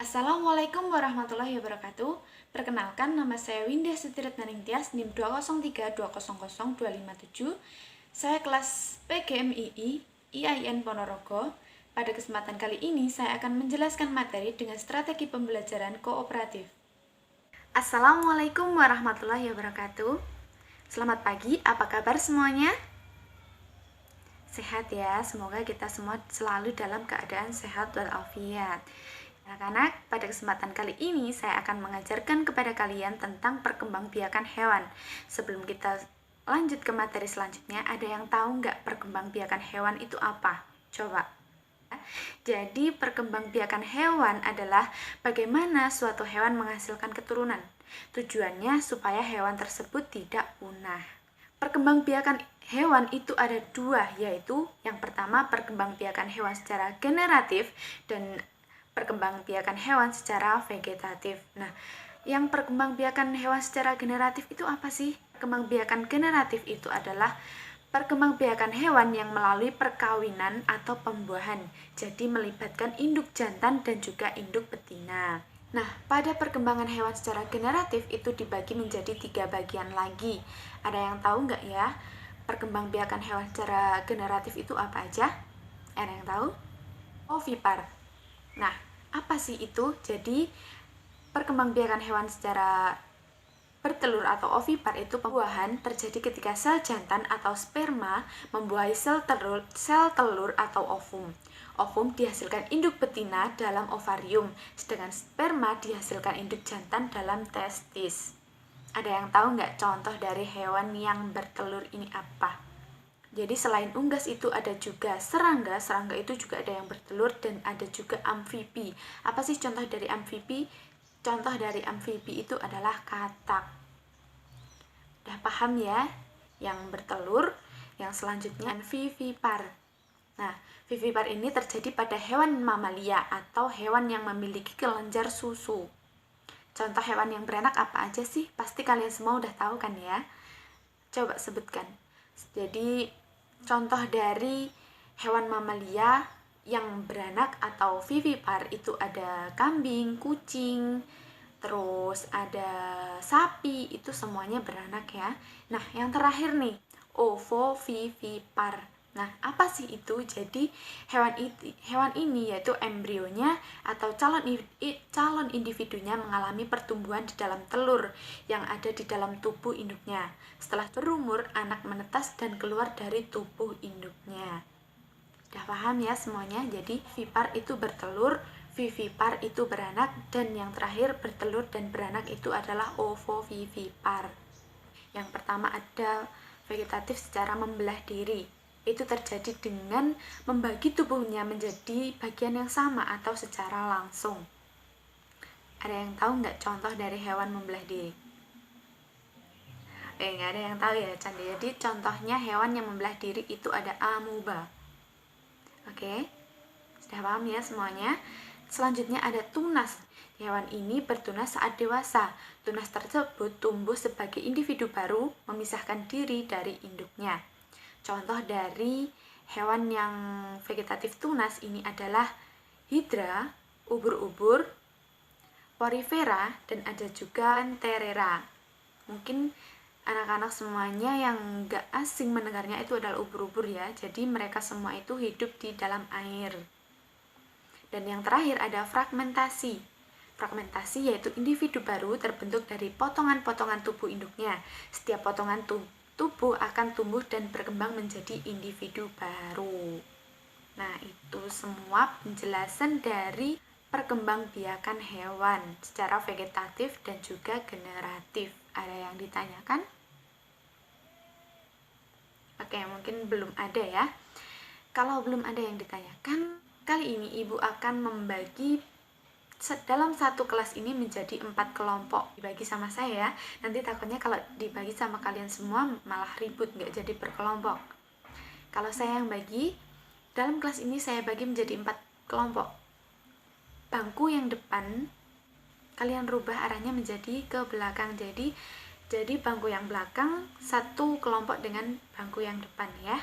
Assalamualaikum warahmatullahi wabarakatuh. Perkenalkan, nama saya Winda Setiretnaning Tias, NIM 203200257. Saya kelas PGMII IAIN Ponorogo. Pada kesempatan kali ini, saya akan menjelaskan materi dengan strategi pembelajaran kooperatif. Assalamualaikum warahmatullahi wabarakatuh. Selamat pagi, apa kabar semuanya? Sehat ya, semoga kita semua selalu dalam keadaan sehat walafiat. Anak-anak, pada kesempatan kali ini saya akan mengajarkan kepada kalian tentang perkembangbiakan hewan. Sebelum kita lanjut ke materi selanjutnya, ada yang tahu nggak perkembangbiakan hewan itu apa? Coba. Jadi, perkembangbiakan hewan adalah bagaimana suatu hewan menghasilkan keturunan. Tujuannya supaya hewan tersebut tidak punah. Perkembangbiakan hewan itu ada dua, yaitu yang pertama perkembangbiakan hewan secara generatif dan perkembangbiakan hewan secara vegetatif. Nah, yang perkembangbiakan hewan secara generatif itu apa sih? Perkembangbiakan generatif itu adalah perkembangbiakan hewan yang melalui perkawinan atau pembuahan, jadi melibatkan induk jantan dan juga induk betina. Nah, pada perkembangan hewan secara generatif itu dibagi menjadi 3 bagian lagi. Ada yang tahu nggak ya? Perkembangbiakan hewan secara generatif itu apa aja? Ada yang tahu? Ovipar. Nah, apa sih itu? Jadi, perkembangbiakan hewan secara bertelur atau ovipar itu pembuahan terjadi ketika sel jantan atau sperma membuahi sel telur atau ovum. Ovum dihasilkan induk betina dalam ovarium, sedangkan sperma dihasilkan induk jantan dalam testis. Ada yang tahu nggak contoh dari hewan yang bertelur ini apa? Jadi selain unggas itu ada juga serangga itu juga ada yang bertelur, dan ada juga amfibi. Apa sih contoh dari amfibi? Contoh dari amfibi itu adalah katak. Udah paham ya? Yang bertelur, yang selanjutnya vivipar. Nah, vivipar ini terjadi pada hewan mamalia atau hewan yang memiliki kelenjar susu. Contoh hewan yang beranak apa aja sih? Pasti kalian semua udah tahu kan ya? Coba sebutkan. Jadi, contoh dari hewan mamalia yang beranak atau vivipar itu ada kambing, kucing, terus ada sapi, itu semuanya beranak ya. Nah, yang terakhir nih, ovovivipar. Nah, apa sih itu? Jadi, hewan ini yaitu embrionya atau calon individunya mengalami pertumbuhan di dalam telur yang ada di dalam tubuh induknya. Setelah berumur, anak menetas dan keluar dari tubuh induknya. Udah paham ya semuanya? Jadi, vipar itu bertelur, vivipar itu beranak, dan yang terakhir bertelur dan beranak itu adalah ovovivipar. Yang pertama ada vegetatif secara membelah diri. Itu terjadi dengan membagi tubuhnya menjadi bagian yang sama atau secara langsung. Ada yang tahu nggak contoh dari hewan membelah diri? Nggak ada yang tahu ya, Candi. Jadi contohnya hewan yang membelah diri itu ada amuba. Oke, sudah paham ya semuanya? Selanjutnya ada tunas. Hewan ini bertunas saat dewasa. Tunas tersebut tumbuh sebagai individu baru, memisahkan diri dari induknya. Contoh dari hewan yang vegetatif tunas ini adalah hidra, ubur-ubur, porifera, dan ada juga lenterera. Mungkin anak-anak semuanya yang nggak asing mendengarnya itu adalah ubur-ubur ya. Jadi mereka semua itu hidup di dalam air. Dan yang terakhir ada fragmentasi. Fragmentasi yaitu individu baru terbentuk dari potongan-potongan tubuh induknya. Setiap potongan tubuh akan tumbuh dan berkembang menjadi individu baru. Nah, itu semua penjelasan dari perkembangbiakan hewan secara vegetatif dan juga generatif. Ada yang ditanyakan? Oke, mungkin belum ada ya. Kalau belum ada yang ditanyakan, kali ini Ibu akan membagi dalam satu kelas ini menjadi 4 kelompok. Dibagi sama saya, nanti takutnya kalau dibagi sama kalian semua malah ribut, nggak jadi berkelompok. Kalau saya yang bagi, dalam kelas ini saya bagi menjadi 4 kelompok. Bangku yang depan, kalian rubah arahnya menjadi ke belakang. Jadi bangku yang belakang satu kelompok dengan bangku yang depan ya.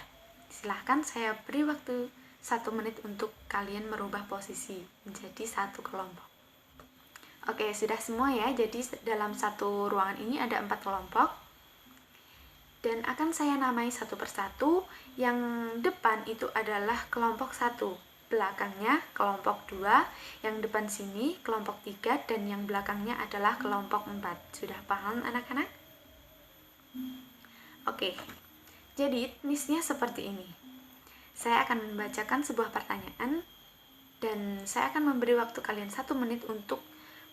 Silahkan saya beri waktu 1 menit untuk kalian merubah posisi menjadi satu kelompok. Oke, sudah semua ya. Jadi dalam satu ruangan ini ada 4 kelompok. Dan akan saya namai satu persatu. Yang depan itu adalah kelompok 1, belakangnya kelompok 2, yang depan sini kelompok 3, dan yang belakangnya adalah kelompok 4. Sudah paham anak-anak? Oke, jadi teknisnya seperti ini. Saya akan membacakan sebuah pertanyaan dan saya akan memberi waktu kalian 1 menit untuk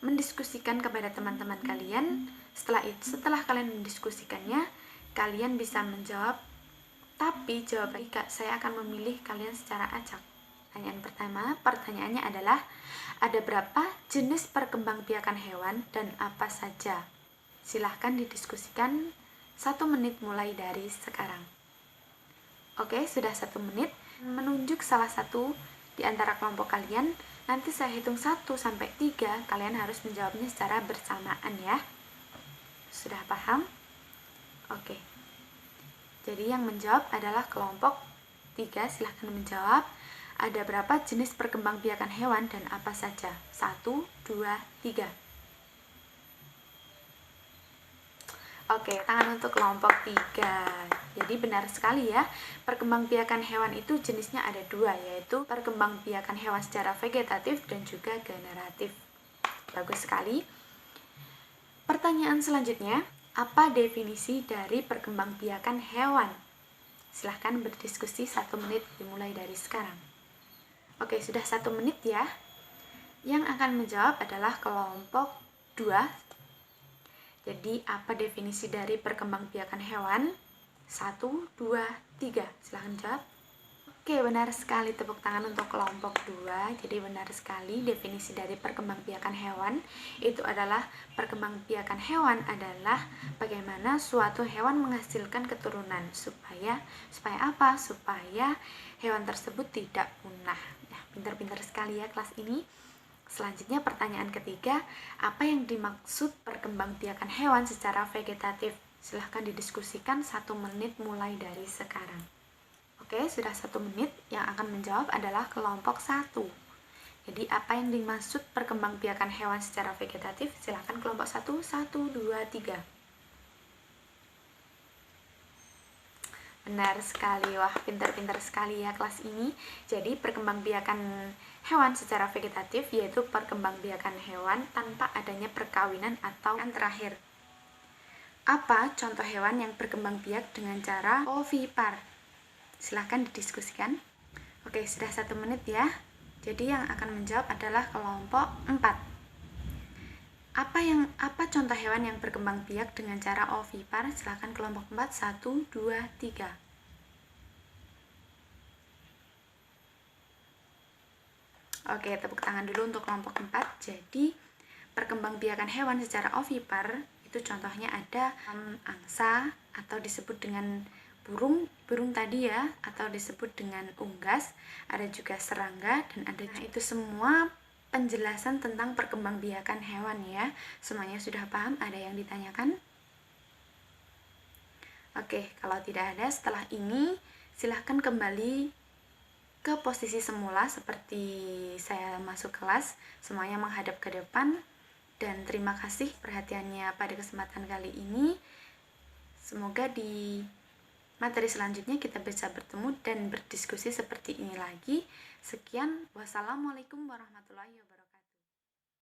mendiskusikan kepada teman-teman kalian. Setelah kalian mendiskusikannya, kalian bisa menjawab, tapi jawaban saya akan memilih kalian secara acak. Pertanyaan pertama, pertanyaannya adalah, ada berapa jenis perkembangbiakan hewan dan apa saja? Silahkan didiskusikan 1 menit mulai dari sekarang. Oke, sudah 1 menit. Menunjuk salah satu di antara kelompok kalian. Nanti saya hitung 1 sampai 3, kalian harus menjawabnya secara bersamaan ya. Sudah paham? Oke. Jadi yang menjawab adalah kelompok 3, silahkan menjawab. Ada berapa jenis perkembangbiakan hewan dan apa saja? 1, 2, 3. Oke, tangan untuk kelompok 3. Jadi benar sekali ya, perkembangbiakan hewan itu jenisnya ada 2, yaitu perkembangbiakan hewan secara vegetatif dan juga generatif. Bagus sekali. Pertanyaan selanjutnya, apa definisi dari perkembangbiakan hewan? Silahkan berdiskusi 1 menit dimulai dari sekarang. Oke, sudah 1 menit ya. Yang akan menjawab adalah kelompok 2. Jadi, apa definisi dari perkembangbiakan hewan? 1, 2, 3. Silahkan jawab. Oke, benar sekali, tepuk tangan untuk kelompok 2. Jadi benar sekali, definisi dari perkembangbiakan hewan itu adalah, perkembangbiakan hewan adalah bagaimana suatu hewan menghasilkan keturunan supaya apa? Supaya hewan tersebut tidak punah. Ya, pintar-pintar sekali ya kelas ini. Selanjutnya pertanyaan ketiga, apa yang dimaksud perkembangbiakan hewan secara vegetatif? Silahkan didiskusikan 1 menit mulai dari sekarang. Oke, sudah 1 menit. Yang akan menjawab adalah kelompok 1. Jadi apa yang dimaksud perkembangbiakan hewan secara vegetatif? Silahkan kelompok 1, 1, 2, 3. Benar sekali, wah pintar-pintar sekali ya kelas ini. Jadi perkembangbiakan hewan secara vegetatif yaitu perkembangbiakan hewan tanpa adanya perkawinan atau yang terakhir. Apa contoh hewan yang berkembang biak dengan cara ovipar? Silahkan didiskusikan. Oke, sudah 1 menit ya. Jadi yang akan menjawab adalah kelompok 4. Apa contoh hewan yang berkembang biak dengan cara ovipar? Silahkan kelompok 4, 1, 2, 3. Oke, tepuk tangan dulu untuk kelompok 4. Jadi, perkembangbiakan hewan secara ovipar itu contohnya ada angsa atau disebut dengan burung tadi ya, atau disebut dengan unggas, ada juga serangga, dan ada itu semua penjelasan tentang perkembangbiakan hewan ya. Semuanya sudah paham? Ada yang ditanyakan? Oke, kalau tidak ada, setelah ini silahkan kembali ke posisi semula seperti saya masuk kelas. Semuanya menghadap ke depan. Dan terima kasih perhatiannya pada kesempatan kali ini. Semoga di materi selanjutnya kita bisa bertemu dan berdiskusi seperti ini lagi. Sekian, wassalamualaikum warahmatullahi wabarakatuh.